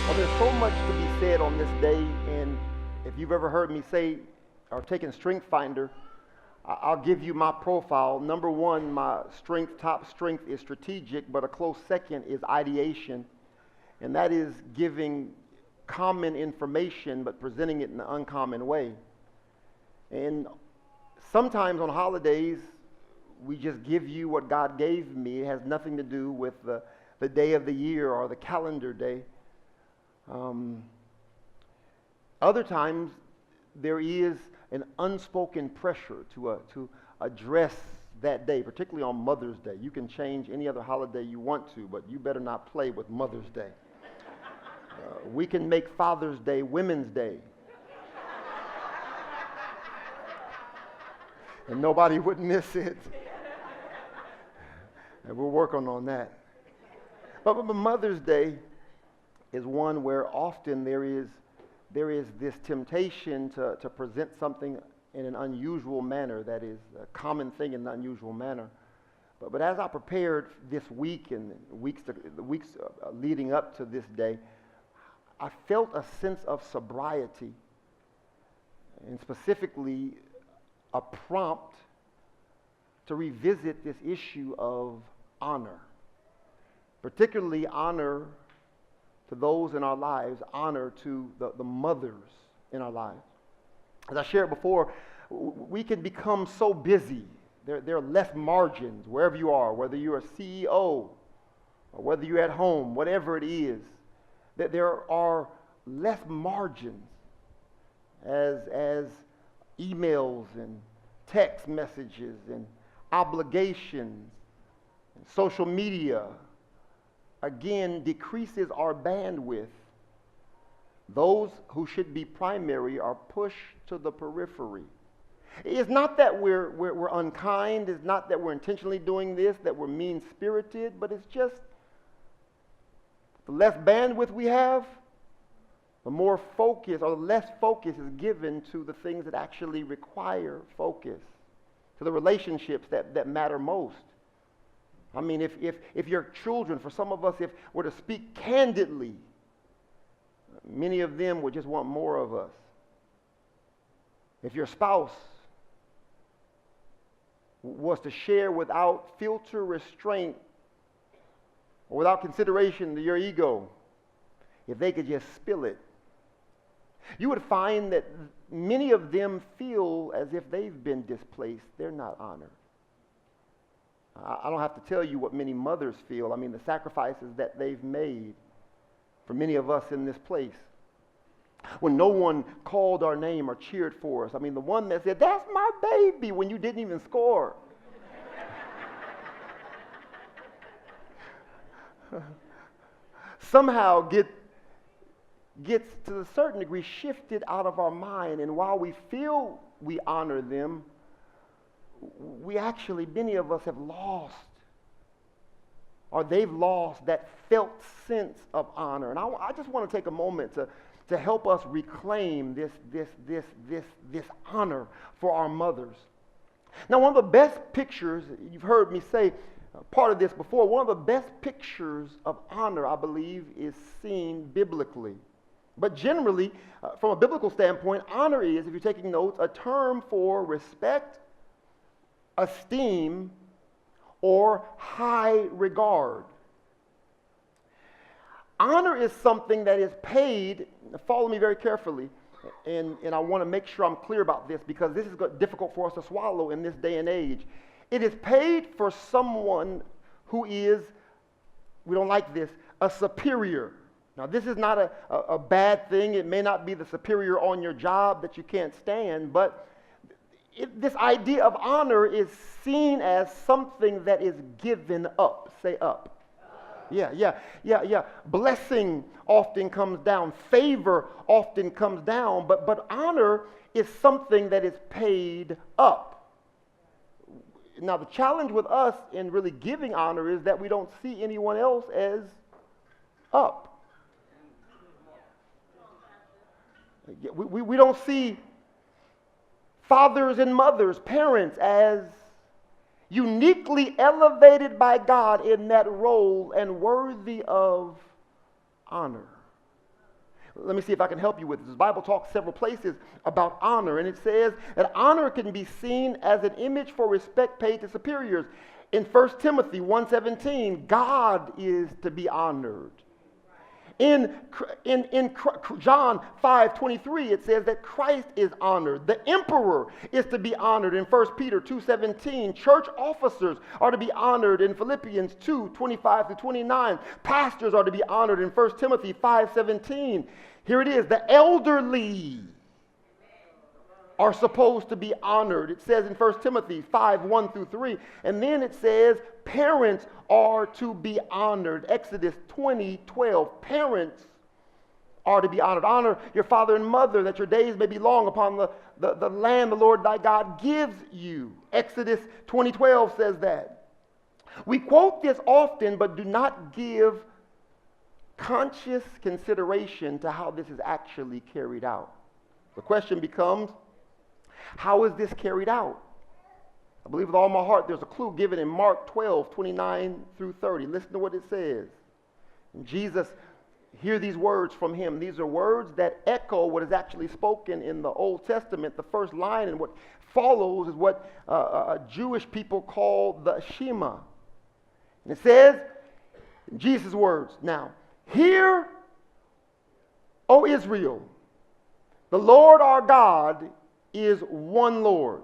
Well, there's so much to be said on this day, and if you've ever heard me say or taken Strength Finder, I'll give you my profile. Number one, my top strength is strategic, but a close second is ideation, and that is giving common information but presenting it in an uncommon way. And sometimes on holidays, we just give you what God gave me. It has nothing to do with the day of the year or the calendar day. Other times, there is an unspoken pressure to address that day, particularly on Mother's Day. You can change any other holiday you want to, but you better not play with Mother's Day. We can make Father's Day Women's Day. And nobody would miss it. And we're working on that. But Mother's Day is one where often there is this temptation to present something in an unusual manner, that is a common thing in an unusual manner. But as I prepared this week and the weeks leading up to this day, I felt a sense of sobriety, and specifically a prompt to revisit this issue of honor, particularly honor to those in our lives, honor to the mothers in our lives. As I shared before, we can become so busy. There are less margins wherever you are, whether you're a CEO or whether you're at home, whatever it is, that there are less margins as emails and text messages and obligations and social media again decreases our bandwidth. Those who should be primary are pushed to the periphery. It's not that we're unkind, it's not that we're intentionally doing this, that we're mean-spirited, but it's just the less bandwidth we have, the more focus or the less focus is given to the things that actually require focus, to the relationships that matter most. I mean, if your children, for some of us, if we're to speak candidly, many of them would just want more of us. If your spouse was to share without filter, restraint, or without consideration to your ego, if they could just spill it, you would find that many of them feel as if they've been displaced. They're not honored. I don't have to tell you what many mothers feel. I mean, the sacrifices that they've made for many of us in this place. When no one called our name or cheered for us. I mean, the one that said, "That's my baby," when you didn't even score. Somehow gets to a certain degree shifted out of our mind, and while we feel we honor them, we actually, many of us have lost, or they've lost that felt sense of honor. And I just want to take a moment to help us reclaim this honor for our mothers. Now, one of the best pictures, you've heard me say part of this before, one of the best pictures of honor, I believe, is seen biblically. But generally, from a biblical standpoint, honor is, if you're taking notes, a term for respect, esteem, or high regard. Honor is something that is paid, follow me very carefully, and I want to make sure I'm clear about this because this is difficult for us to swallow in this day and age. It is paid for someone who is, we don't like this, a superior. Now, this is not a bad thing. It may not be the superior on your job that you can't stand, but this idea of honor is seen as something that is given up. Say up. Yeah. Blessing often comes down. Favor often comes down, but honor is something that is paid up. Now, the challenge with us in really giving honor is that we don't see anyone else as up. We don't see fathers and mothers, parents, as uniquely elevated by God in that role and worthy of honor. Let me see if I can help you with this. The Bible talks several places about honor, and it says that honor can be seen as an image for respect paid to superiors. In 1 Timothy 1:17, God is to be honored. In John 5:23, it says that Christ is honored. The emperor is to be honored in 1 Peter 2:17. Church officers are to be honored in Philippians 2:25-29. Pastors are to be honored in 1 Timothy 5:17. Here it is, the elderly are supposed to be honored. It says in 1 Timothy 5:1-3. And then it says parents are to be honored. Exodus 20:12. Parents are to be honored. Honor your father and mother, that your days may be long upon the land the Lord thy God gives you. Exodus 20:12 says that. We quote this often, but do not give conscious consideration to how this is actually carried out. The question becomes, how is this carried out? I believe with all my heart there's a clue given in Mark 12:29-30. Listen to what it says. And Jesus, hear these words from him. These are words that echo what is actually spoken in the Old Testament. The first line and what follows is what Jewish people call the Shema. And it says, in Jesus' words, now, hear, O Israel, the Lord our God is one Lord.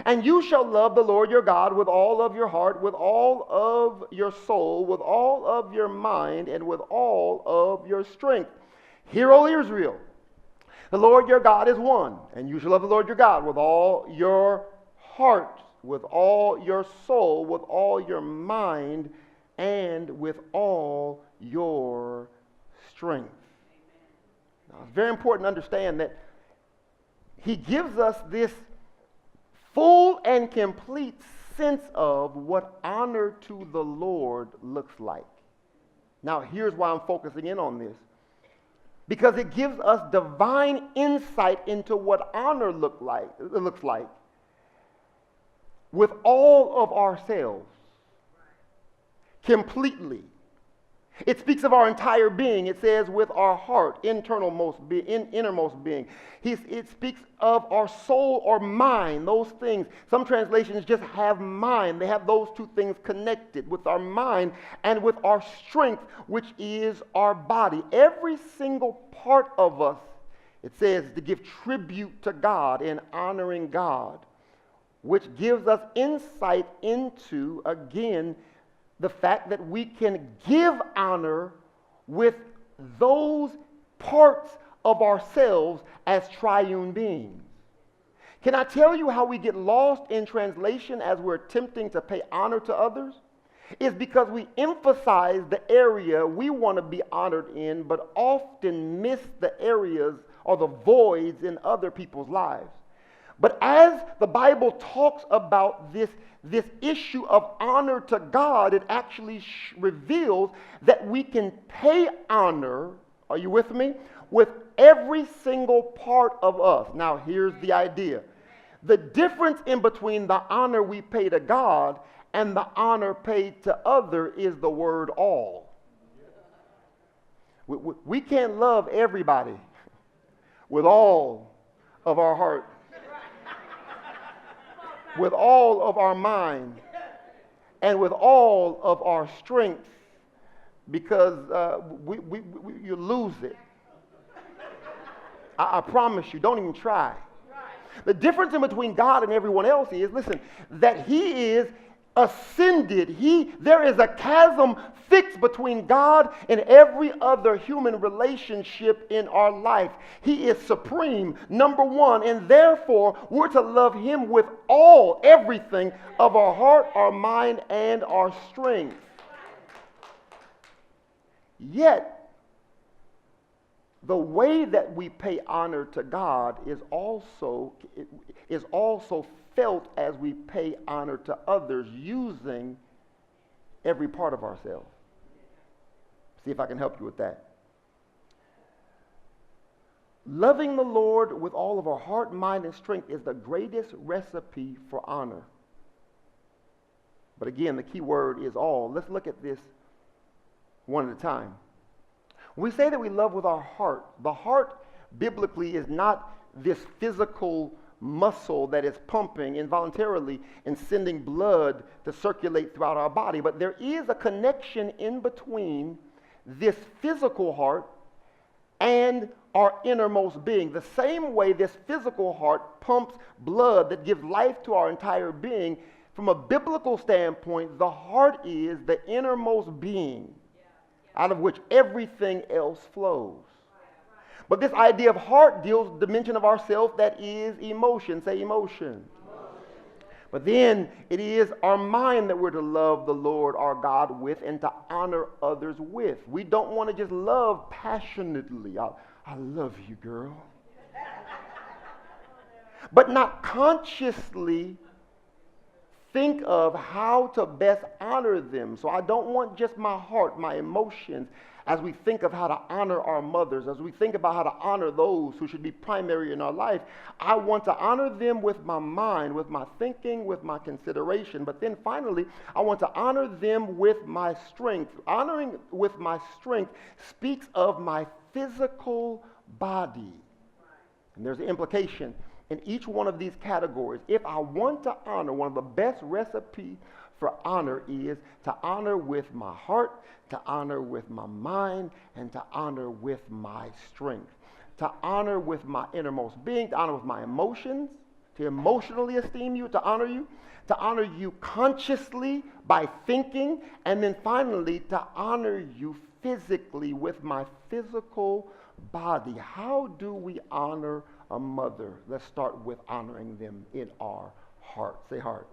And you shall love the Lord your God with all of your heart, with all of your soul, with all of your mind, and with all of your strength. Hear, O Israel, the Lord your God is one. And you shall love the Lord your God with all your heart, with all your soul, with all your mind, and with all your strength. Now, it's very important to understand that he gives us this full and complete sense of what honor to the Lord looks like. Now, here's why I'm focusing in on this. Because it gives us divine insight into what honor looks like with all of ourselves, completely. It speaks of our entire being. It says with our heart, innermost being. It speaks of our soul or mind, those things. Some translations just have mind. They have those two things connected, with our mind and with our strength, which is our body. Every single part of us, it says, to give tribute to God and honoring God, which gives us insight into, again, the fact that we can give honor with those parts of ourselves as triune beings. Can I tell you how we get lost in translation as we're attempting to pay honor to others? It's because we emphasize the area we want to be honored in, but often miss the areas or the voids in other people's lives. But as the Bible talks about this issue of honor to God, it actually reveals that we can pay honor, are you with me, with every single part of us. Now, here's the idea. The difference in between the honor we pay to God and the honor paid to other is the word all. We can't love everybody with all of our heart, with all of our mind, and with all of our strength, because you lose it. I promise you, don't even try. The difference in between God and everyone else is, listen, that he is ascended. There is a chasm fixed between God and every other human relationship in our life. He is supreme, number one, and therefore we're to love him with everything of our heart, our mind, and our strength. Yet, the way that we pay honor to God is also felt as we pay honor to others using every part of ourselves. See if I can help you with that. Loving the Lord with all of our heart, mind, and strength is the greatest recipe for honor. But again, the key word is all. Let's look at this one at a time. We say that we love with our heart. The heart, biblically, is not this physical muscle that is pumping involuntarily and sending blood to circulate throughout our body. But there is a connection in between this physical heart and our innermost being. The same way this physical heart pumps blood that gives life to our entire being, from a biblical standpoint, the heart is the innermost being out of which everything else flows. But this idea of heart deals with the dimension of ourself that is emotion. Say emotion. But then it is our mind that we're to love the Lord our God with and to honor others with. We don't want to just love passionately. I love you, girl. But not consciously think of how to best honor them. So I don't want just my heart, my emotions, as we think of how to honor our mothers, as we think about how to honor those who should be primary in our life. I want to honor them with my mind, with my thinking, with my consideration. But then finally, I want to honor them with my strength. Honoring with my strength speaks of my physical body. And there's an implication in each one of these categories. If I want to honor, one of the best recipes for honor is to honor with my heart, to honor with my mind, and to honor with my strength. To honor with my innermost being, to honor with my emotions, to emotionally esteem you, to honor you consciously by thinking, and then finally to honor you physically with my physical body. How do we honor a mother? Let's start with honoring them in our heart. Say heart.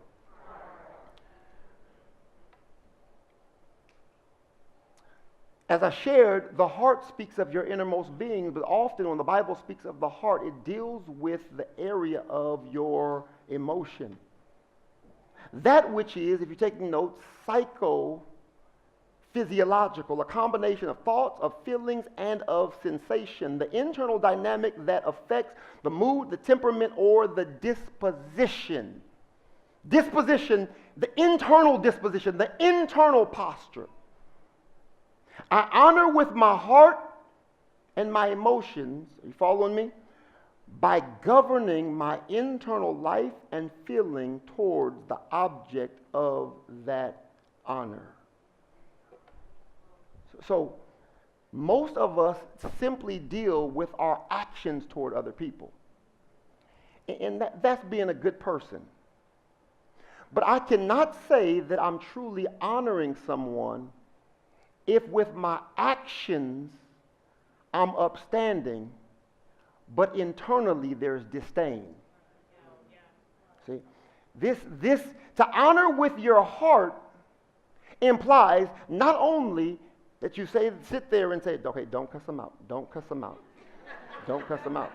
As I shared, the heart speaks of your innermost being, but often when the Bible speaks of the heart, it deals with the area of your emotion. That which is, if you're taking notes, psychophysiological, a combination of thoughts, of feelings, and of sensation. The internal dynamic that affects the mood, the temperament, or the disposition. Disposition, the internal disposition, the internal posture. I honor with my heart and my emotions, are you following me? By governing my internal life and feeling towards the object of that honor. So most of us simply deal with our actions toward other people. And that's being a good person. But I cannot say that I'm truly honoring someone if with my actions I'm upstanding, but internally there's disdain. See, this to honor with your heart implies not only that you sit there and say, okay, don't cuss them out, don't cuss them out, don't cuss them out,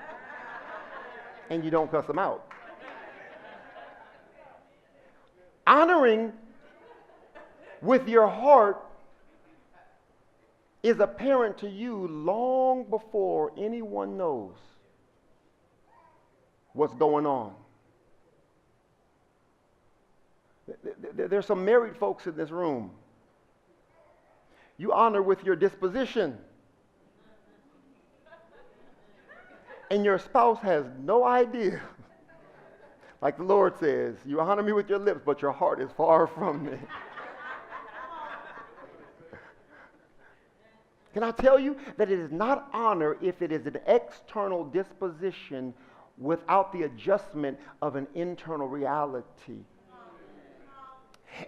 and you don't cuss them out. Honoring with your heart is apparent to you long before anyone knows what's going on. There's some married folks in this room. You honor with your disposition, and your spouse has no idea. Like the Lord says, you honor me with your lips, but your heart is far from me. Can I tell you that it is not honor if it is an external disposition without the adjustment of an internal reality?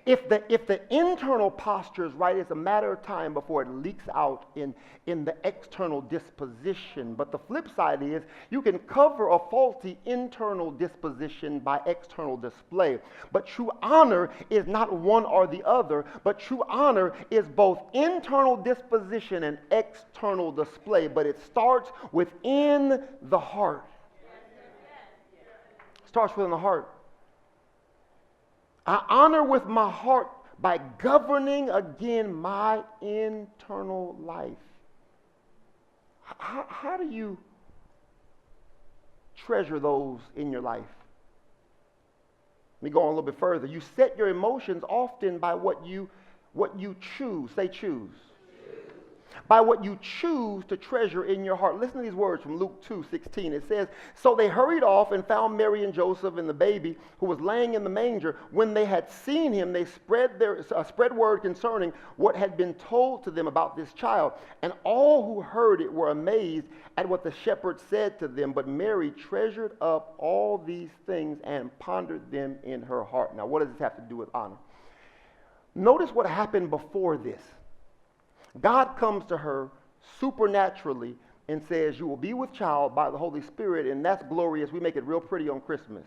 If the internal posture is right, it's a matter of time before it leaks out in the external disposition. But the flip side is you can cover a faulty internal disposition by external display. But true honor is not one or the other, but true honor is both internal disposition and external display. But it starts within the heart. It starts within the heart. I honor with my heart by governing again my internal life. How do you treasure those in your life? Let me go on a little bit further. You set your emotions often by what you choose. Say choose. by what you choose to treasure in your heart. Listen to these words from Luke 2:16. It says, so they hurried off and found Mary and Joseph and the baby who was laying in the manger. When they had seen him, they spread word concerning what had been told to them about this child. And all who heard it were amazed at what the shepherds said to them. But Mary treasured up all these things and pondered them in her heart. Now, what does this have to do with honor? Notice what happened before this. God comes to her supernaturally and says, you will be with child by the Holy Spirit, and that's glorious. We make it real pretty on Christmas.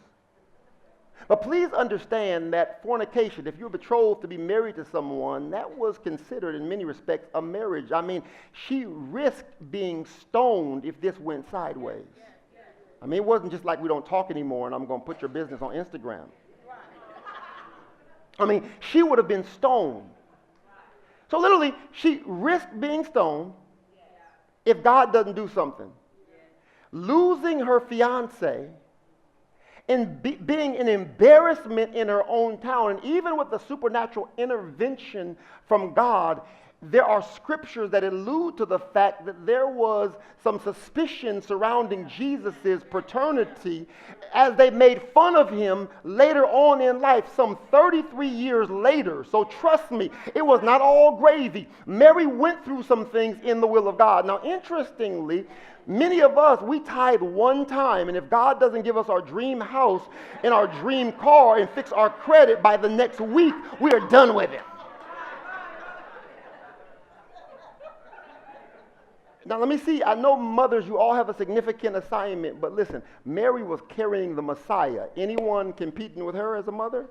But please understand that fornication, if you're betrothed to be married to someone, that was considered in many respects a marriage. I mean, she risked being stoned if this went sideways. I mean, it wasn't just like we don't talk anymore and I'm going to put your business on Instagram. I mean, she would have been stoned. So literally, she risked being stoned if God doesn't do something. Losing her fiance and being an embarrassment in her own town. And even with the supernatural intervention from God, there are scriptures that allude to the fact that there was some suspicion surrounding Jesus' paternity as they made fun of him later on in life, some 33 years later. So trust me, it was not all gravy. Mary went through some things in the will of God. Now, interestingly, many of us, we tithe one time, and if God doesn't give us our dream house and our dream car and fix our credit by the next week, we are done with it. Now, let me see. I know mothers, you all have a significant assignment, but listen, Mary was carrying the Messiah. Anyone competing with her as a mother?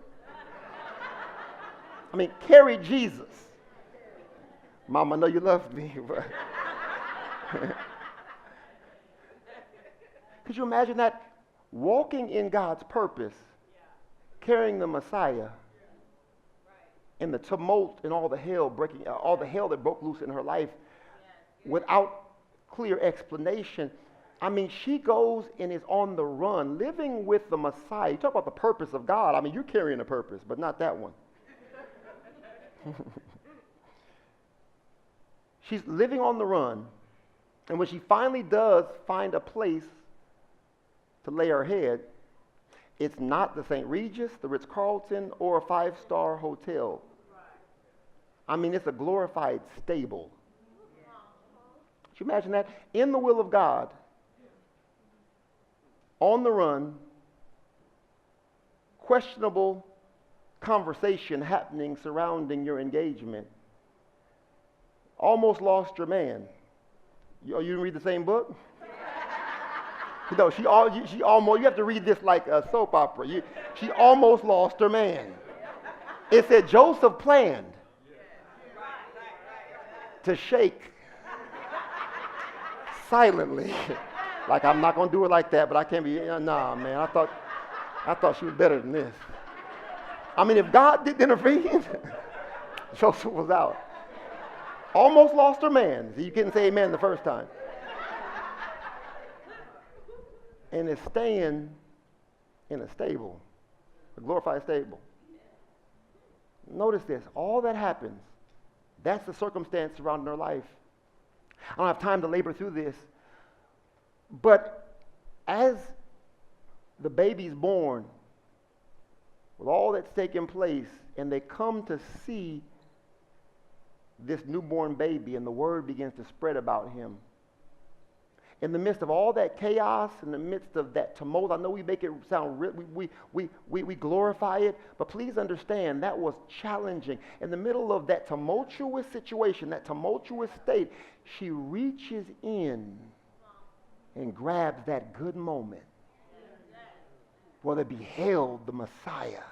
I mean, carry Jesus. Mom, I know you love me, but could you imagine that? Walking in God's purpose, carrying the Messiah, and the tumult and all the hell that broke loose in her life without clear explanation. I mean, she goes and is on the run, living with the Messiah. You talk about the purpose of God. I mean, you're carrying a purpose, but not that one. She's living on the run, and when she finally does find a place to lay her head, it's not the St. Regis, the Ritz-Carlton, or a 5-star hotel. I mean, it's a glorified stable. Can you imagine that? In the will of God, on the run, questionable conversation happening surrounding your engagement. Almost lost your man. You didn't read the same book? No, she almost, you have to read this like a soap opera. She almost lost her man. It said Joseph planned to shake silently. Like, I'm not going to do it like that, but I can't be, nah, man, I thought she was better than this. I mean, if God didn't intervene, Joseph was out. Almost lost her man. So you couldn't say amen the first time. And is staying in a stable, a glorified stable. Notice this, all that happens, that's the circumstance surrounding her life. I don't have time to labor through this, but as the baby's born, with all that's taking place, and they come to see this newborn baby, and the word begins to spread about him. In the midst of all that chaos, in the midst of that tumult, I know we make it sound, we glorify it, but please understand that was challenging. In the middle of that tumultuous situation, that tumultuous state, she reaches in and grabs that good moment where they beheld the Messiah.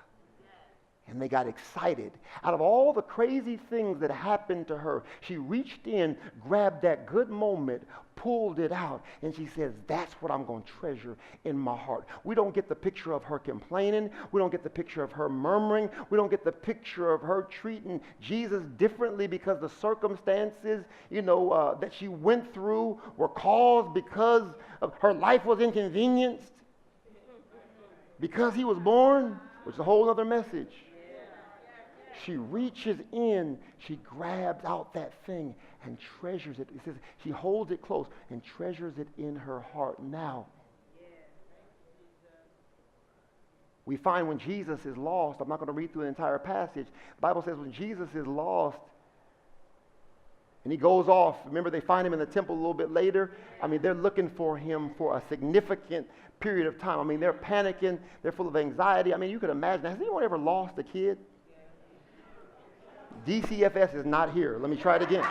And they got excited. Out of all the crazy things that happened to her, she reached in, grabbed that good moment, pulled it out, and she says, that's what I'm going to treasure in my heart. We don't get the picture of her complaining. We don't get the picture of her murmuring. We don't get the picture of her treating Jesus differently because the circumstances, that she went through were caused because of her life was inconvenienced, because he was born, which is a whole other message. She reaches in, she grabs out that thing, and treasures it. It says she holds it close and treasures it in her heart. Now, we find when Jesus is lost, I'm not going to read through the entire passage. The Bible says when Jesus is lost and he goes off, remember they find him in the temple a little bit later. I mean, they're looking for him for a significant period of time. I mean, they're panicking. They're full of anxiety. I mean, you could imagine. Has anyone ever lost a kid? DCFS is not here. Let me try it again.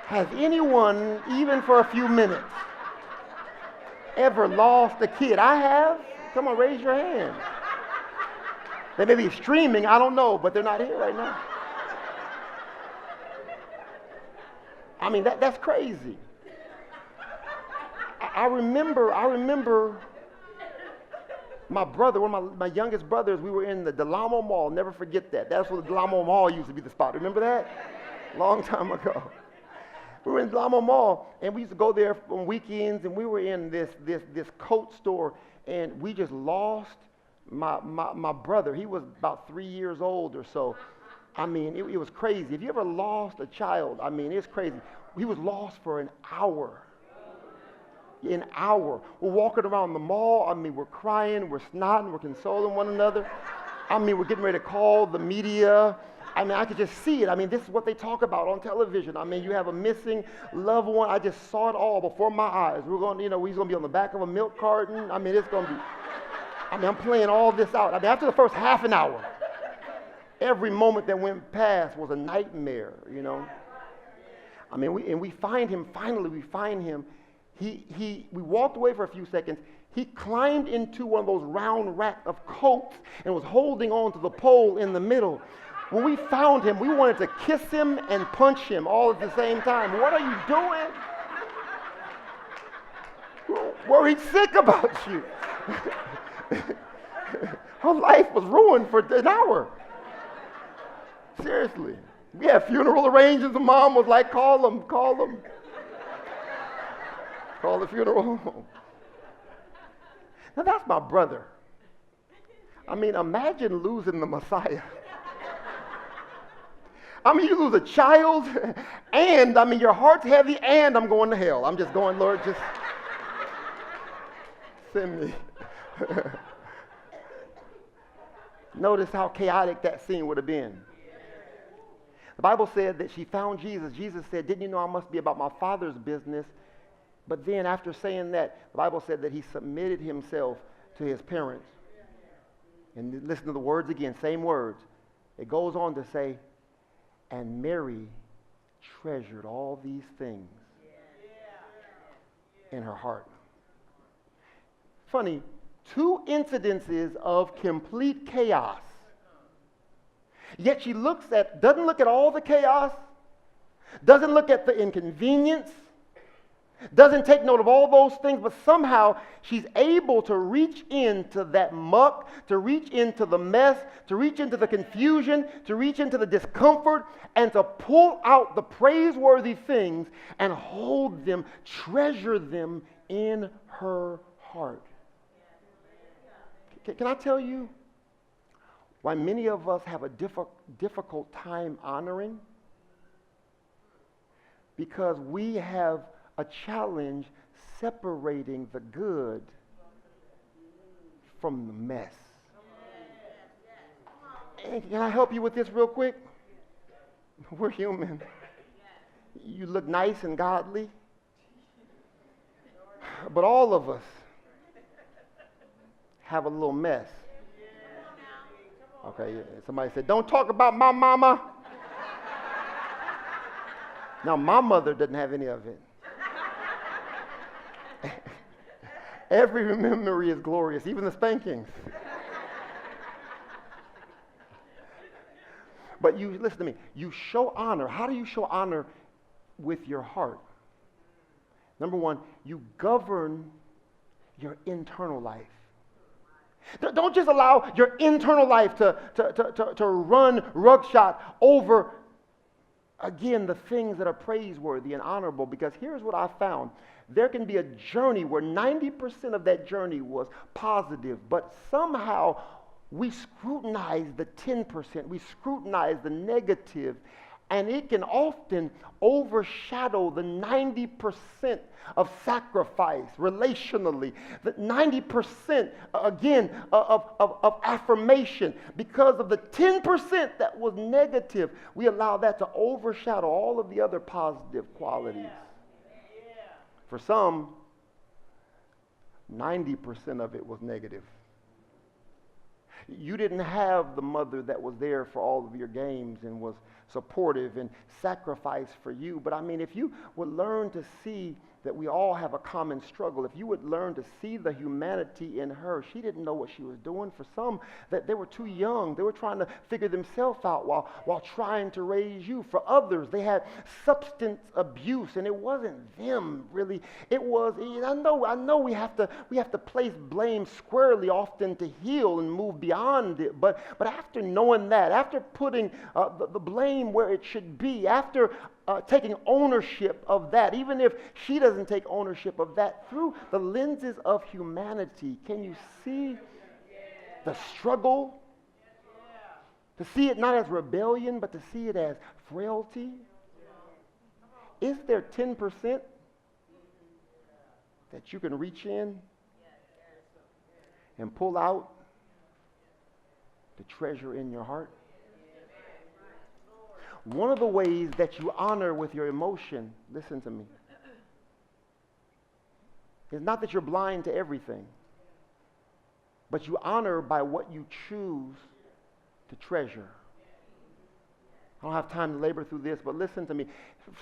Has anyone, even for a few minutes, ever lost a kid? I have. Come on, raise your hand. They may be streaming, I don't know, but they're not here right now. I mean, that's crazy. I remember my brother, one of my youngest brothers, we were in the Delamo Mall. Never forget that. That's where the Delamo Mall used to be the spot. Remember that? Long time ago. We were in Delamo Mall, and we used to go there on weekends, and we were in this coat store, and we just lost my brother. He was about 3 years old or so. I mean, it was crazy. If you ever lost a child, I mean, it's crazy. He was lost for an hour. An hour. We're walking around the mall. I mean, we're crying, we're snotting, we're consoling one another. I mean, we're getting ready to call the media. I mean, I could just see it. I mean, this is what they talk about on television. I mean, you have a missing loved one. I just saw it all before my eyes. We're going, he's going to be on the back of a milk carton. I mean, it's going to be, I'm playing all this out. I mean, after the first half an hour, every moment that went past was a nightmare, I mean, we find him, finally we find him. We walked away for a few seconds. He climbed into one of those round racks of coats and was holding on to the pole in the middle. When we found him, we wanted to kiss him and punch him all at the same time. What are you doing? Worried sick about you. Her life was ruined for an hour. Seriously. We had funeral arrangements. The mom was like, call them. Call the funeral home. Now that's my brother. I mean, imagine losing the Messiah. I mean, you lose a child, and I mean, your heart's heavy, and I'm going to hell. I'm just going, Lord, just send me. Notice how chaotic that scene would have been. The Bible said that she found Jesus. Jesus said, didn't you know I must be about my Father's business? But then after saying that, the Bible said that he submitted himself to his parents. And listen to the words again, same words. It goes on to say, and Mary treasured all these things in her heart. Funny, 2 incidences of complete chaos. Yet she doesn't look at all the chaos, doesn't look at the inconvenience, doesn't take note of all those things, but somehow she's able to reach into that muck, to reach into the mess, to reach into the confusion, to reach into the discomfort, and to pull out the praiseworthy things and hold them, treasure them in her heart. Can I tell you why many of us have a difficult time honoring? Because we have a challenge separating the good from the mess. And can I help you with this real quick? We're human. You look nice and godly, but all of us have a little mess. Okay, somebody said, don't talk about my mama. Now, my mother doesn't have any of it. Every memory is glorious, even the spankings. But you, listen to me, you show honor. How do you show honor? With your heart. Number one, you govern your internal life. Don't just allow your internal life to run rugshot over, again, the things that are praiseworthy and honorable. Because here's what I found. There can be a journey where 90% of that journey was positive, but somehow we scrutinize the 10%. We scrutinize the negative, And it can often overshadow the 90% of sacrifice relationally, the 90% again of affirmation. Because of the 10% that was negative, we allow that to overshadow all of the other positive qualities. For some, 90% of it was negative. You didn't have the mother that was there for all of your games and was supportive and sacrificed for you. But I mean, if you would learn to see that we all have a common struggle, if you would learn to see the humanity in her, she didn't know what she was doing. For some, that they were too young. They were trying to figure themselves out while trying to raise you. For others, they had substance abuse, and it wasn't them really. It was, I know we have to place blame squarely often to heal and move beyond it. But after knowing that, after putting the blame where it should be, after taking ownership of that, even if she doesn't take ownership of that, through the lenses of humanity, can you see the struggle? To see it not as rebellion, but to see it as frailty? Is there 10% that you can reach in and pull out the treasure in your heart? One of the ways that you honor with your emotion, listen to me, is not that you're blind to everything, but you honor by what you choose to treasure. I don't have time to labor through this, but listen to me.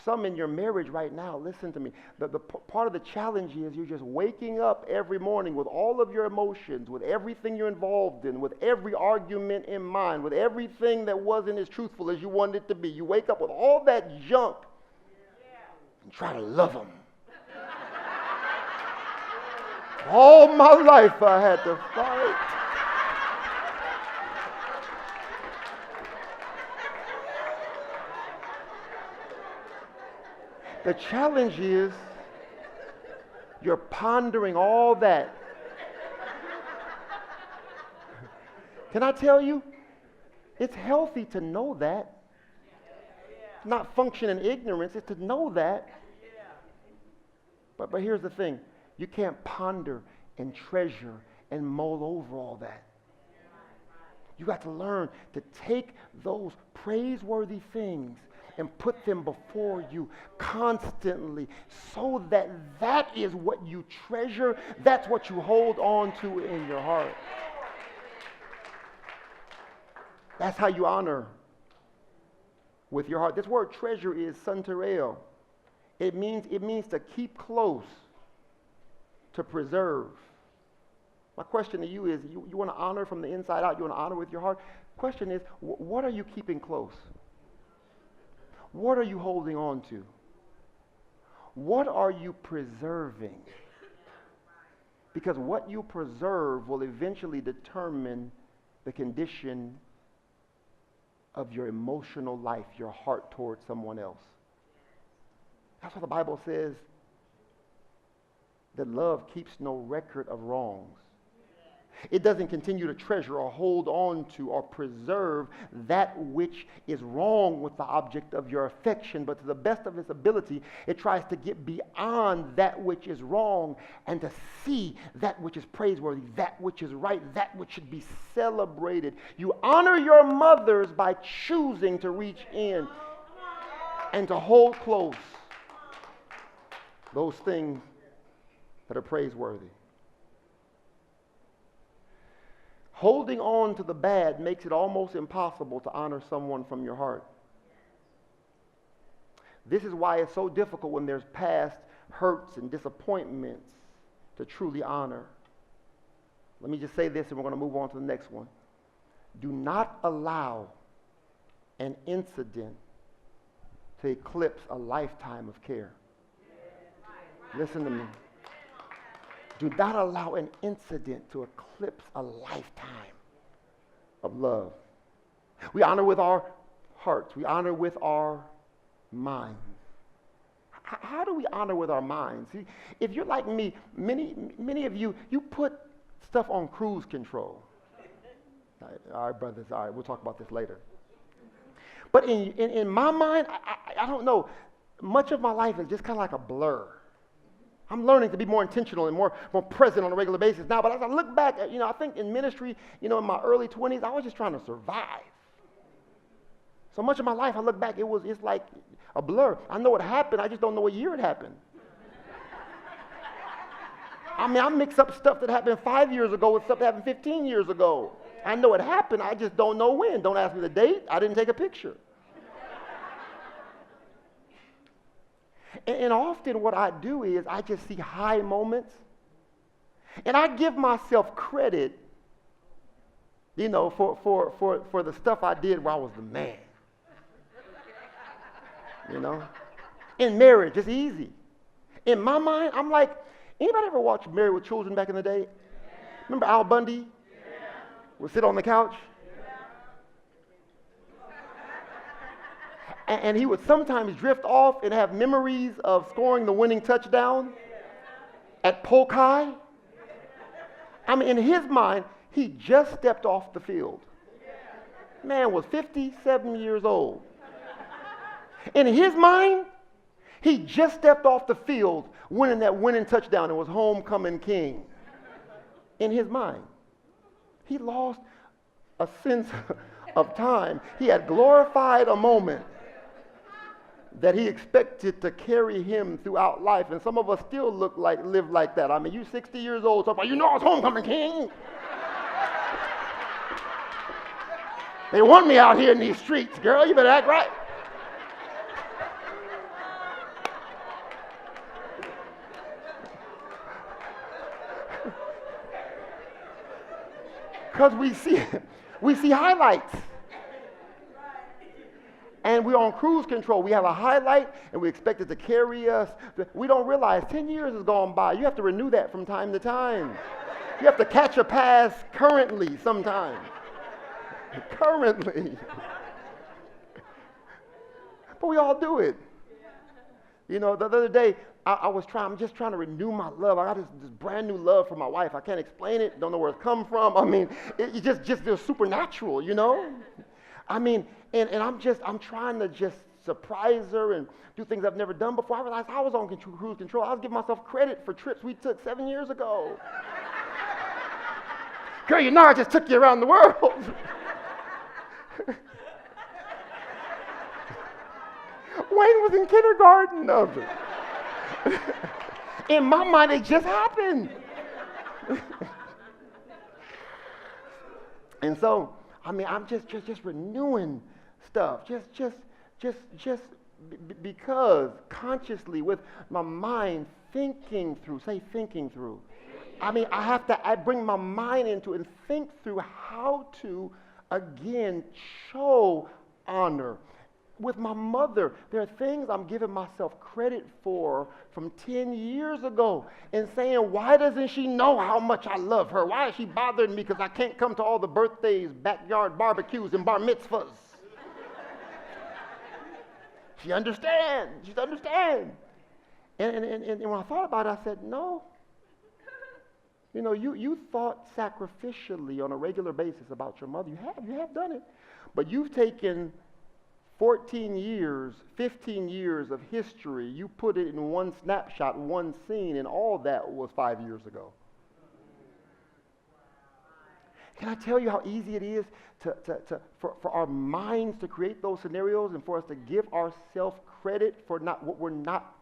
Some in your marriage right now, listen to me. The part of the challenge is you're just waking up every morning with all of your emotions, with everything you're involved in, with every argument in mind, with everything that wasn't as truthful as you wanted it to be. You wake up with all that junk and try to love them. All my life I had to fight. The challenge is you're pondering all that. Can I tell you, it's healthy to know that. Not function in ignorance, it's to know that. But here's the thing. You can't ponder and treasure and mull over all that. You got to learn to take those praiseworthy things and put them before you constantly, so that that is what you treasure, that's what you hold on to in your heart. That's how you honor with your heart. This word treasure is santereo. It means to keep close, to preserve. My question to you is, you want to honor from the inside out, you want to honor with your heart? Question is, what are you keeping close? What are you holding on to? What are you preserving? Because what you preserve will eventually determine the condition of your emotional life, your heart towards someone else. That's what the Bible says, that love keeps no record of wrongs. It doesn't continue to treasure or hold on to or preserve that which is wrong with the object of your affection, but to the best of its ability, it tries to get beyond that which is wrong and to see that which is praiseworthy, that which is right, that which should be celebrated. You honor your mothers by choosing to reach in and to hold close those things that are praiseworthy. Holding on to the bad makes it almost impossible to honor someone from your heart. This is why it's so difficult when there's past hurts and disappointments to truly honor. Let me just say this and we're going to move on to the next one. Do not allow an incident to eclipse a lifetime of care. Listen to me. Do not allow an incident to eclipse a lifetime of love. We honor with our hearts. We honor with our minds. How do we honor with our minds? See, if you're like me, many of you put stuff on cruise control. All right, brothers, all right, we'll talk about this later. But in my mind, I don't know. Much of my life is just kind of like a blur. I'm learning to be more intentional and more present on a regular basis now. But as I look back, I think in ministry, in my early 20s, I was just trying to survive. So much of my life, I look back, it's like a blur. I know what happened, I just don't know what year it happened. I mix up stuff that happened 5 years ago with stuff that happened 15 years ago. I know it happened, I just don't know when. Don't ask me the date, I didn't take a picture. And often what I do is I just see high moments, and I give myself credit, for the stuff I did while I was the man. In marriage, it's easy. In my mind, I'm like, anybody ever watch Married with Children back in the day? Yeah. Remember Al Bundy? Yeah. Would sit on the couch? Yeah. And he would sometimes drift off and have memories of scoring the winning touchdown at Polk High. In his mind, he just stepped off the field. Man was 57 years old. In his mind, he just stepped off the field winning that winning touchdown and was homecoming king. In his mind. He lost a sense of time. He had glorified a moment that he expected to carry him throughout life. And some of us still live like that. You 60 years old, so I was homecoming king. They want me out here in these streets, girl. You better act right. Because we see highlights. And we're on cruise control. We have a highlight and we expect it to carry us. We don't realize 10 years has gone by. You have to renew that from time to time. You have to catch a pass currently sometimes. Currently. But we all do it. The other day, I'm just trying to renew my love. I got this brand new love for my wife. I can't explain it. Don't know where it's come from. It's just supernatural, and I'm trying to just surprise her and do things I've never done before. I realized I was on cruise control. I was giving myself credit for trips we took 7 years ago. Girl, I just took you around the world. Wayne was in kindergarten of it. In my mind, it just happened. And so, I'm just renewing stuff, because consciously with my mind thinking through. I bring my mind into it and think through how to again show honor. With my mother, there are things I'm giving myself credit for from 10 years ago and saying, why doesn't she know how much I love her? Why is she bothering me because I can't come to all the birthdays, backyard barbecues, and bar mitzvahs? She understands. She's understand. And when I thought about it, I said, no. You thought sacrificially on a regular basis about your mother. You have done it. But you've taken 14 years, 15 years of history, you put it in one snapshot, one scene, and all that was 5 years ago. Can I tell you how easy it is for our minds to create those scenarios and for us to give ourselves credit for what we're not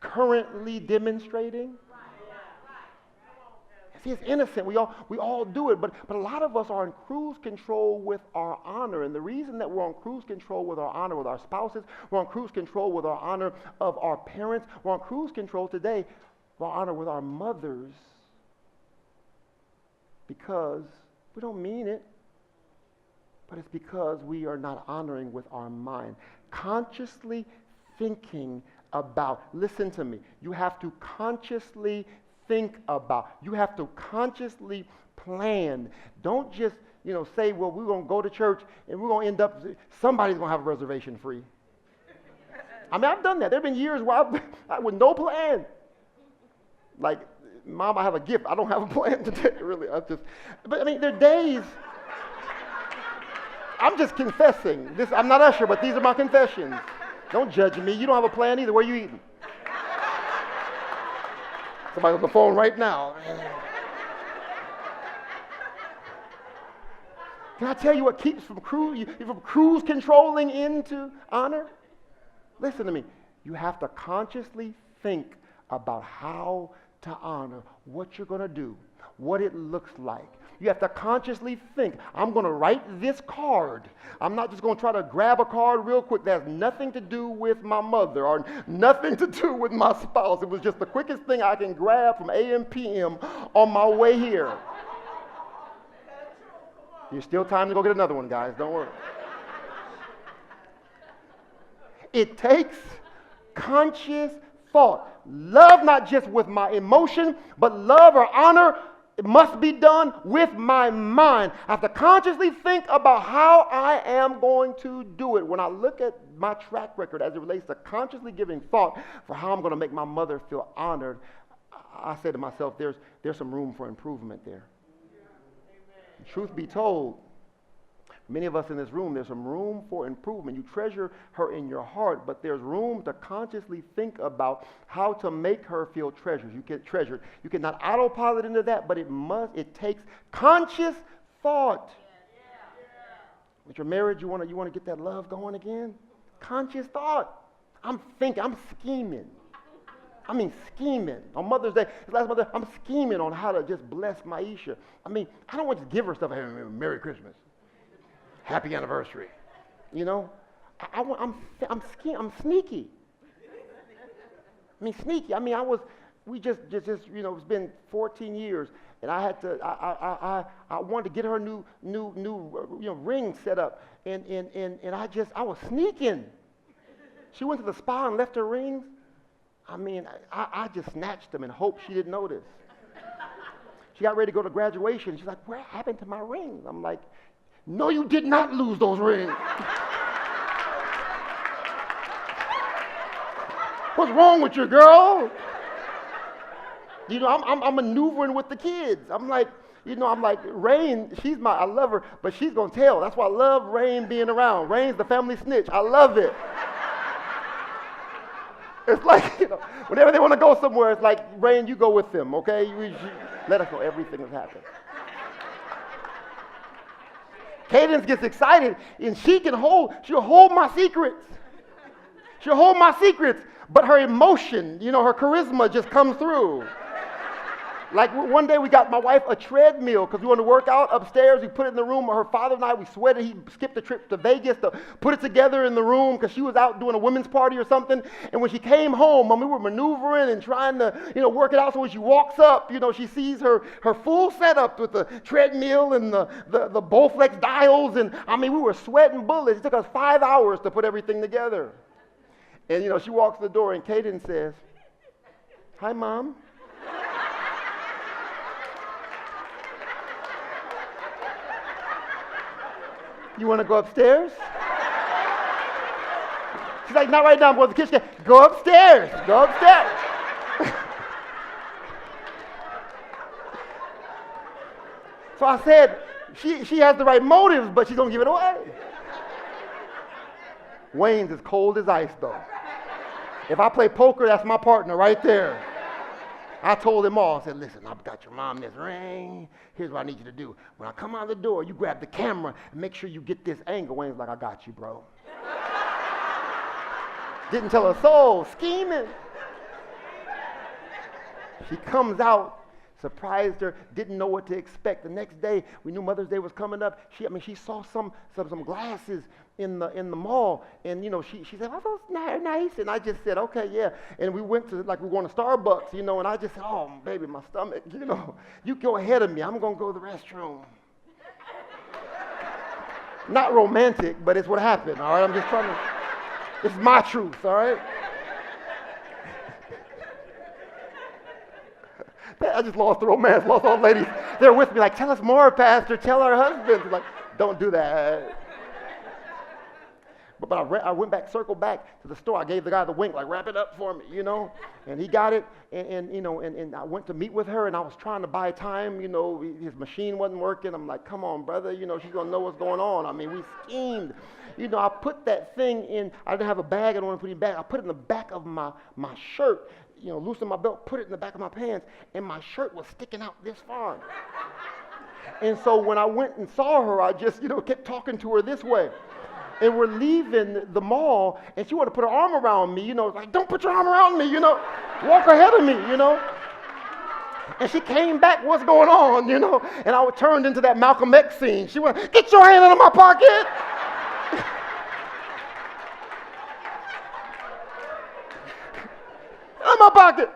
currently demonstrating? See, it's innocent. We all do it, but a lot of us are in cruise control with our honor. And the reason that we're on cruise control with our honor with our spouses, we're on cruise control with our honor of our parents, we're on cruise control today with our honor with our mothers, because we don't mean it, but it's because we are not honoring with our mind. Consciously thinking about, listen to me, you have to consciously think about. You have to consciously plan. Don't just, say, well, we're going to go to church and we're going to end up, somebody's going to have a reservation free. I've done that. There have been years where I with no plan. Like, Mom, I have a gift. I don't have a plan today, really. There are days. I'm just confessing. I'm not Usher, but these are my confessions. Don't judge me. You don't have a plan either. Where you eating? Somebody on the phone right now. Can I tell you what keeps from cruise controlling into honor? Listen to me. You have to consciously think about how to honor, what you're going to do, what it looks like. You have to consciously think, I'm going to write this card. I'm not just going to try to grab a card real quick. That has nothing to do with my mother or nothing to do with my spouse. It was just the quickest thing I can grab from AM PM on my way here. There's still time to go get another one, guys. Don't worry. It takes conscious thought. Love not just with my emotion, but love or honor, it must be done with my mind. I have to consciously think about how I am going to do it. When I look at my track record as it relates to consciously giving thought for how I'm going to make my mother feel honored, I say to myself, there's some room for improvement there. Truth be told, many of us in this room, there's some room for improvement. You treasure her in your heart, but there's room to consciously think about how to make her feel treasured. You cannot autopilot into that, but it takes conscious thought. With your marriage, you want to get that love going again? Conscious thought. I'm scheming. Scheming. On Mother's Day, last Mother's Day, I'm scheming on how to just bless Maisha. I don't want to give her stuff. Hey, Merry Christmas. Happy anniversary. You know? I'm sneaky. Sneaky. We just, it's been 14 years, and I had to, I wanted to get her new ring set up, and I was sneaking. She went to the spa and left her rings. I just snatched them and hoped she didn't notice. She got ready to go to graduation. She's like, what happened to my rings? I'm like, no, you did not lose those rings. What's wrong with you, girl? I'm maneuvering with the kids. I'm like, Rain, I love her, but she's going to tell. That's why I love Rain being around. Rain's the family snitch. I love it. It's like, whenever they want to go somewhere, it's like, Rain, you go with them, okay? You let us know everything that's happened. Cadence gets excited, and she'll hold my secrets. She'll hold my secrets, but her emotion, her charisma just comes through. Like one day we got my wife a treadmill because we wanted to work out upstairs. We put it in the room. Her father and I, we sweated. He skipped a trip to Vegas to put it together in the room because she was out doing a women's party or something. And when she came home, we were maneuvering and trying to, work it out. So when she walks up, she sees her full setup with the treadmill and the Bowflex dials. And we were sweating bullets. It took us 5 hours to put everything together. And, she walks to the door and Kaden says, "Hi, Mom." You want to go upstairs? She's like, not right now, I'm going to the kitchen. Go upstairs. Go upstairs. So I said, she has the right motives, but she's going to give it away. Wayne's as cold as ice, though. If I play poker, that's my partner right there. I told them all, I said, listen, I've got your mom this ring. Here's what I need you to do. When I come out the door, you grab the camera and make sure you get this angle. Wayne's like, I got you, bro. Didn't tell a soul, scheming. She comes out, surprised her, didn't know what to expect. The next day, we knew Mother's Day was coming up. She saw some glasses in the mall, and she said, "Oh, those nice." And I just said, "Okay, yeah." And we went to we were going to Starbucks, and I just said, "Oh, baby, my stomach, you go ahead of me. I'm gonna go to the restroom." Not romantic, but it's what happened. All right, I'm just trying to. It's my truth. All right. I just lost the romance, lost all the ladies. They're with me, like, tell us more, Pastor. Tell our husbands. Like, don't do that. But I went back, circled back to the store. I gave the guy the wink, like, wrap it up for me, and he got it. And I went to meet with her, and I was trying to buy time. His machine wasn't working. I'm like, come on, brother, she's going to know what's going on. I mean, we schemed. I put that thing in. I didn't have a bag. I don't want to put it in the bag. I put it in the back of my shirt, loosened my belt, put it in the back of my pants, and my shirt was sticking out this far. And so when I went and saw her, I just, kept talking to her this way. And we're leaving the mall, and she wanted to put her arm around me, like, don't put your arm around me, walk ahead of me, And she came back, what's going on, And I turned into that Malcolm X scene. She went, get your hand out of my pocket. Out of my pocket.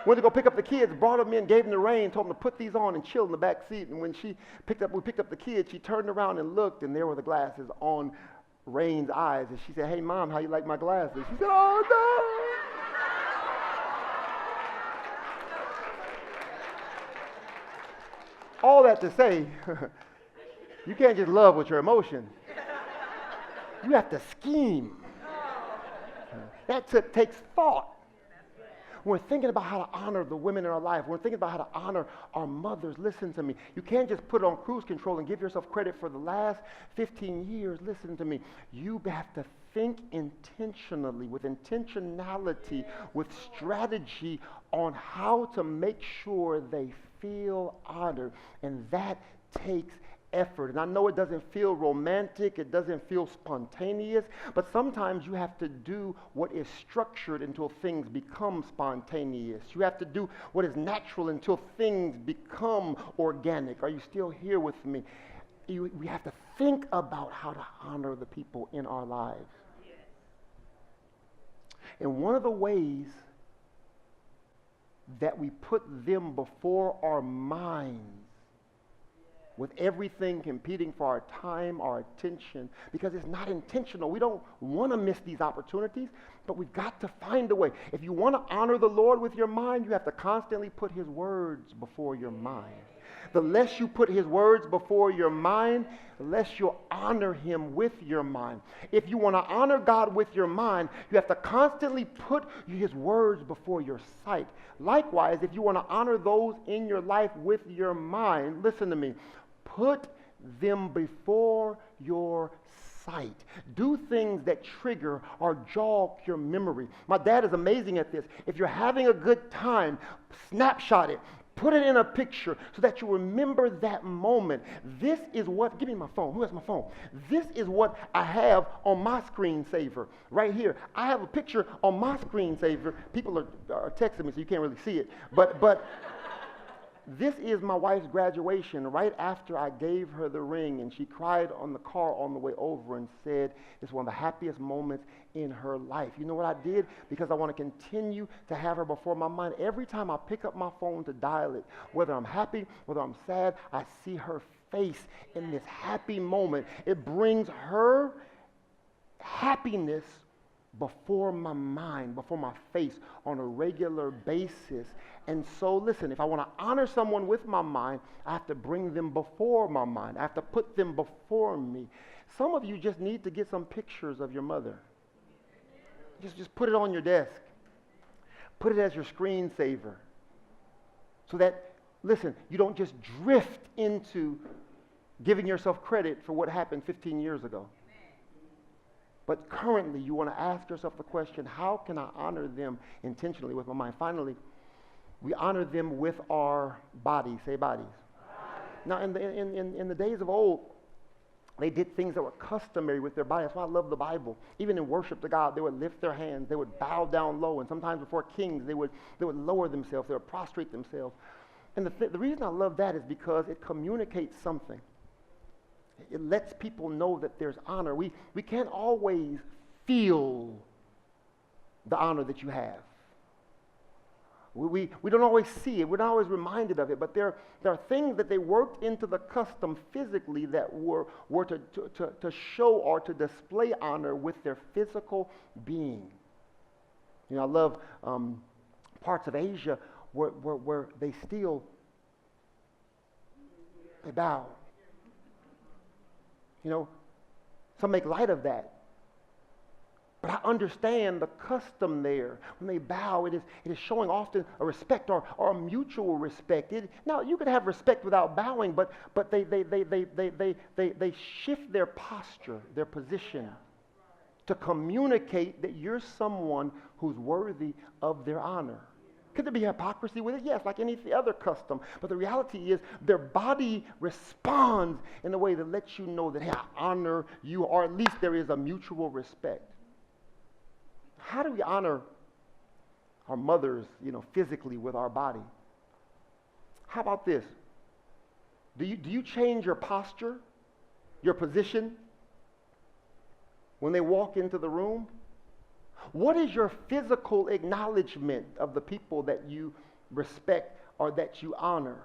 Went to go pick up the kids, brought them in, gave them the reins, told them to put these on and chill in the back seat. And when we picked up the kids, she turned around and looked, and there were the glasses on Rain's eyes. And she said, hey, Mom, how you like my glasses? She said, oh, no. All that to say, you can't just love with your emotions. You have to scheme. That takes thought. We're thinking about how to honor the women in our life. We're thinking about how to honor our mothers. Listen to me. You can't just put it on cruise control and give yourself credit for the last 15 years. Listen to me. You have to think intentionally, with intentionality, with strategy on how to make sure they feel honored. And that takes effort. And I know it doesn't feel romantic, it doesn't feel spontaneous, but sometimes you have to do what is structured until things become spontaneous. You have to do what is natural until things become organic. Are you still here with me? We have to think about how to honor the people in our lives. And one of the ways that we put them before our minds, with everything competing for our time, our attention, because it's not intentional. We don't want to miss these opportunities, but we've got to find a way. If you want to honor the Lord with your mind, you have to constantly put His words before your mind. The less you put His words before your mind, the less you'll honor Him with your mind. If you want to honor God with your mind, you have to constantly put His words before your sight. Likewise, if you want to honor those in your life with your mind, listen to me, put them before your sight. Do things that trigger or jog your memory. My dad is amazing at this. If you're having a good time, snapshot it. Put it in a picture so that you remember that moment. This is what, give me my phone. Who has my phone? This is what I have on my screensaver right here. I have a picture on my screensaver. People are texting me, so you can't really see it. But this is my wife's graduation right after I gave her the ring, and she cried on the car on the way over and said it's one of the happiest moments in her life. You know what I did? Because I want to continue to have her before my mind. Every time I pick up my phone to dial it, whether I'm happy, whether I'm sad, I see her face in this happy moment. It brings her happiness before my mind, before my face on a regular basis. And so listen, if I want to honor someone with my mind, I have to bring them before my mind. I have to put them before me. Some of you just need to get some pictures of your mother. Just put it on your desk. Put it as your screensaver. So that, listen, you don't just drift into giving yourself credit for what happened 15 years ago. But currently, you want to ask yourself the question, how can I honor them intentionally with my mind? Finally, we honor them with our bodies. Say bodies. Now, in the days of old, they did things that were customary with their body. That's why I love the Bible. Even in worship to God, they would lift their hands. They would bow down low. And sometimes before kings, they would lower themselves. They would prostrate themselves. And the reason I love that is because it communicates something. It lets people know that there's honor. We can't always feel the honor that you have. We don't always see it. We're not always reminded of it. But there are things that they worked into the custom physically that were to show or to display honor with their physical being. You know, I love parts of Asia where they bow. You know, some make light of that. But I understand the custom there. When they bow, it is showing often a respect or a mutual respect. Now, you could have respect without bowing, but they shift their posture, their position, to communicate that you're someone who's worthy of their honor. Could there be hypocrisy with it? Yes, like any other custom. But the reality is their body responds in a way that lets you know that, hey, I honor you, or at least there is a mutual respect. How do we honor our mothers, physically with our body? How about this? Do you change your posture, your position when they walk into the room? What is your physical acknowledgement of the people that you respect or that you honor?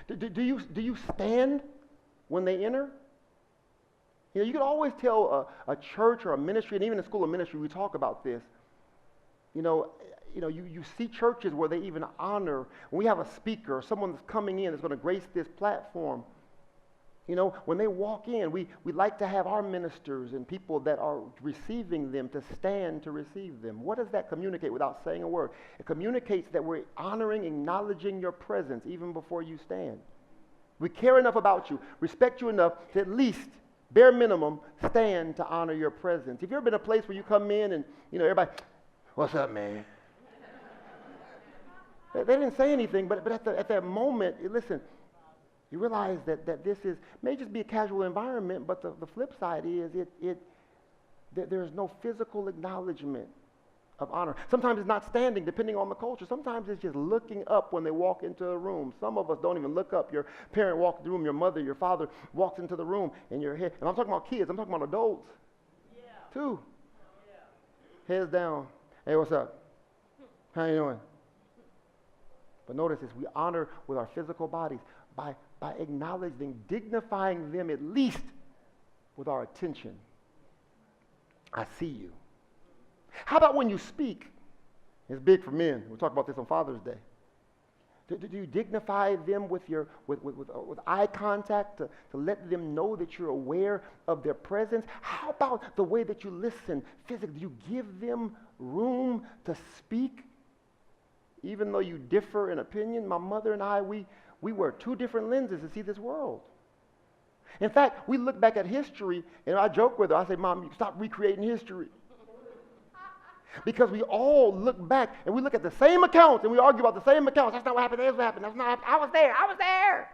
Do you stand when they enter? You can always tell a church or a ministry, and even a school of ministry, we talk about this. You see churches where they even honor, when we have a speaker or someone that's coming in that's going to grace this platform. When they walk in, we like to have our ministers and people that are receiving them to stand to receive them. What does that communicate without saying a word? It communicates that we're honoring, acknowledging your presence even before you stand. We care enough about you, respect you enough to at least, bare minimum, stand to honor your presence. Have you ever been in a place where you come in and, everybody, what's up, man? They didn't say anything, but at that moment, listen, you realize that this may just be a casual environment, but the flip side is that there is no physical acknowledgement of honor. Sometimes it's not standing, depending on the culture. Sometimes it's just looking up when they walk into a room. Some of us don't even look up. Your parent walks in the room, your mother, your father walks into the room, and your head. And I'm talking about kids. I'm talking about adults, too. Heads down. Hey, what's up? How you doing? But notice this: we honor with our physical bodies by acknowledging, dignifying them at least with our attention. I see you. How about when you speak? It's big for men. We'll talk about this on Father's Day. Do you dignify them with eye contact to let them know that you're aware of their presence? How about the way that you listen physically? Do you give them room to speak? Even though you differ in opinion, my mother and I, we wear two different lenses to see this world. In fact, we look back at history, and I joke with her. I say, Mom, you stop recreating history. Because we all look back and we look at the same accounts and we argue about the same accounts. That's not what happened. That's what happened. That's not. I was there.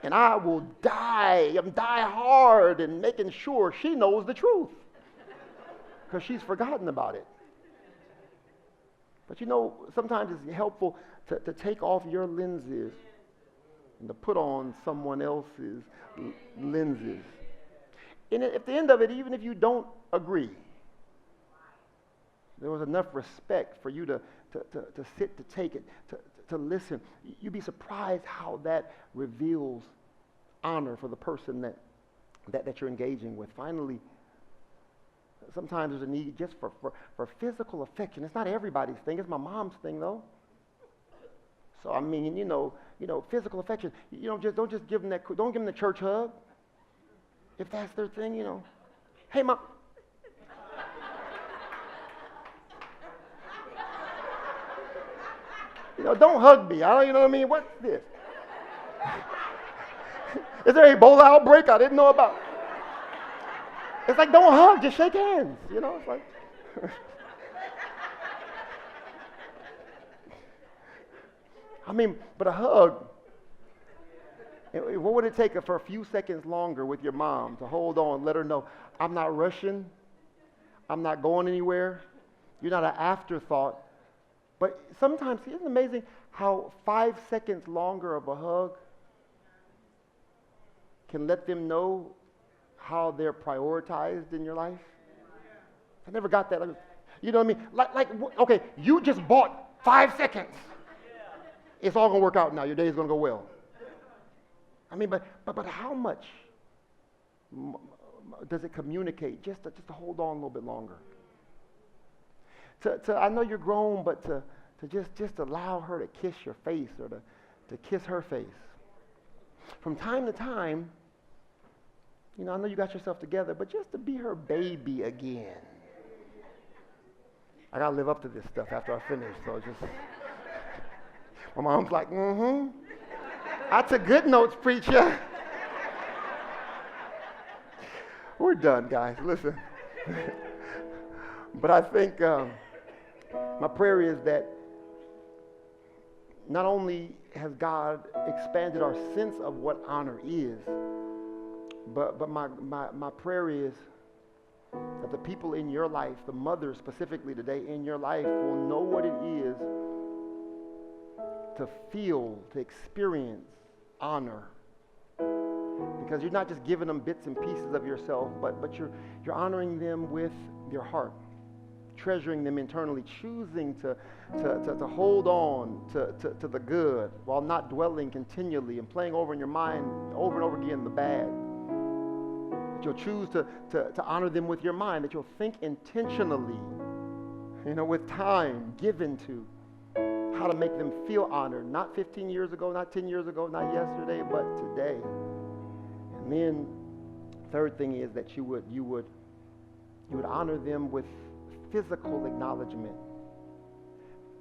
And I will die hard in making sure she knows the truth because she's forgotten about it. But sometimes it's helpful to take off your lenses and to put on someone else's lenses. And at the end of it, even if you don't agree, there was enough respect for you to sit, to take it, to listen. You'd be surprised how that reveals honor for the person that you're engaging with. Finally, sometimes there's a need just for physical affection. It's not everybody's thing. It's my mom's thing, though. So, physical affection. Don't just give them don't give them the church hug. If that's their thing, Hey, Mom. Don't hug me. I don't, what I mean? What's this? Is there an Ebola outbreak I didn't know about? It's like, don't hug, just shake hands. It's like. But a hug. What would it take for a few seconds longer with your mom to hold on, let her know, I'm not rushing, I'm not going anywhere, you're not an afterthought. But sometimes, isn't it amazing how 5 seconds longer of a hug can let them know how they're prioritized in your life? I never got that. You know what I mean? Okay, you just bought 5 seconds. It's all going to work out now. Your day is going to go well. But how much does it communicate just to hold on a little bit longer? I know you're grown, but to just allow her to kiss your face or to kiss her face. from time to time, I know you got yourself together, but just to be her baby again. I got to live up to this stuff after I finish, so just... My mom's like, I took good notes, preacher. We're done, guys. Listen. But I think my prayer is that not only has God expanded our sense of what honor is, but my prayer is that the people in your life, the mothers specifically today in your life, will know what it is to feel, to experience honor. Because you're not just giving them bits and pieces of yourself, but you're honoring them with your heart, treasuring them internally, choosing to hold on to the good while not dwelling continually and playing over in your mind over and over again the bad. That you'll choose to honor them with your mind, that you'll think intentionally, with time given to how to make them feel honored, not 15 years ago, not 10 years ago, not yesterday, but today. And then third thing is that you would honor them with physical acknowledgement.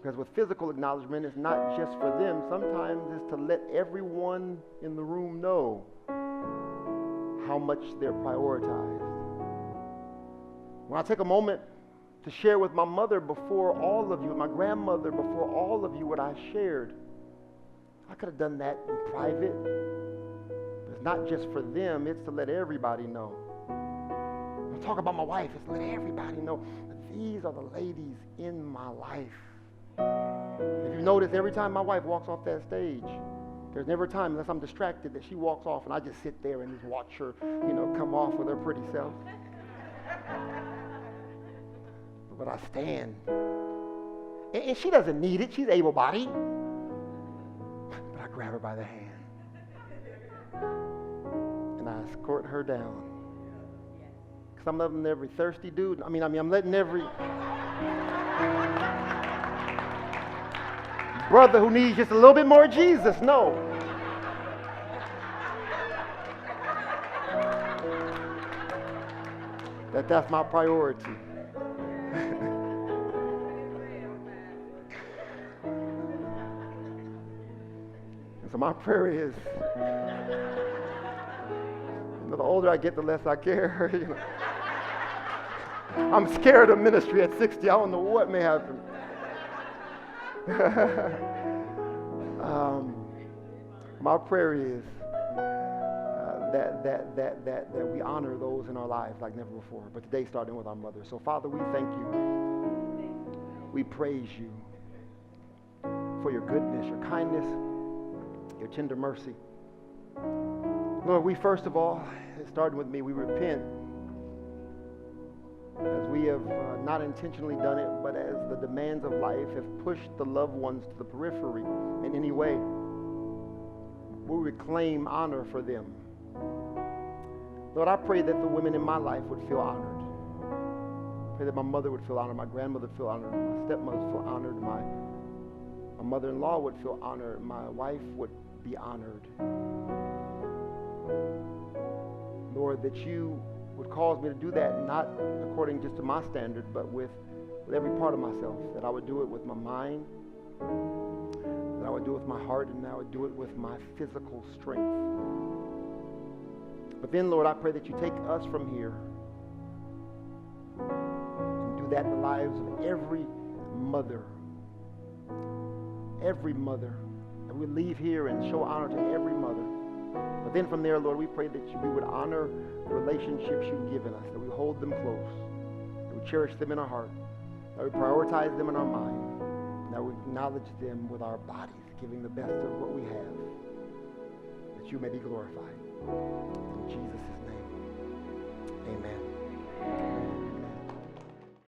Because with physical acknowledgement, it's not just for them. Sometimes it's to let everyone in the room know how much they're prioritized. When I take a moment to share with my mother before all of you, my grandmother before all of you what I shared, I could have done that in private. But it's not just for them, it's to let everybody know. When I talk about my wife, it's to let everybody know that these are the ladies in my life. If you notice, every time my wife walks off that stage, there's never a time, unless I'm distracted, that she walks off and I just sit there and just watch her, come off with her pretty self. But I stand. And she doesn't need it. She's able-bodied. But I grab her by the hand. And I escort her down. Because I'm letting every thirsty dude, I'm letting every brother who needs just a little bit more Jesus know. That's my priority. So my prayer is, the older I get, the less I care. I'm scared of ministry at 60. I don't know what may happen. My prayer is that we honor those in our lives like never before. But today, starting with our mother. So, Father, we thank you. We praise you for your goodness, your kindness, your tender mercy. Lord, we first of all, starting with me, we repent as we have not intentionally done it, but as the demands of life have pushed the loved ones to the periphery in any way. We reclaim honor for them. Lord, I pray that the women in my life would feel honored. I pray that my mother would feel honored, my grandmother would feel honored, my stepmother would feel honored, my mother-in-law would feel honored, my wife would be honored. Lord, that you would cause me to do that, not according just to my standard, but with every part of myself, that I would do it with my mind, that I would do it with my heart, and I would do it with my physical strength. But then, Lord, I pray that you take us from here and do that in the lives of every mother, that we leave here and show honor to every mother. But then from there, Lord, we pray that we would honor the relationships you've given us, that we hold them close, that we cherish them in our heart, that we prioritize them in our mind, and that we acknowledge them with our bodies, giving the best of what we have, that you may be glorified.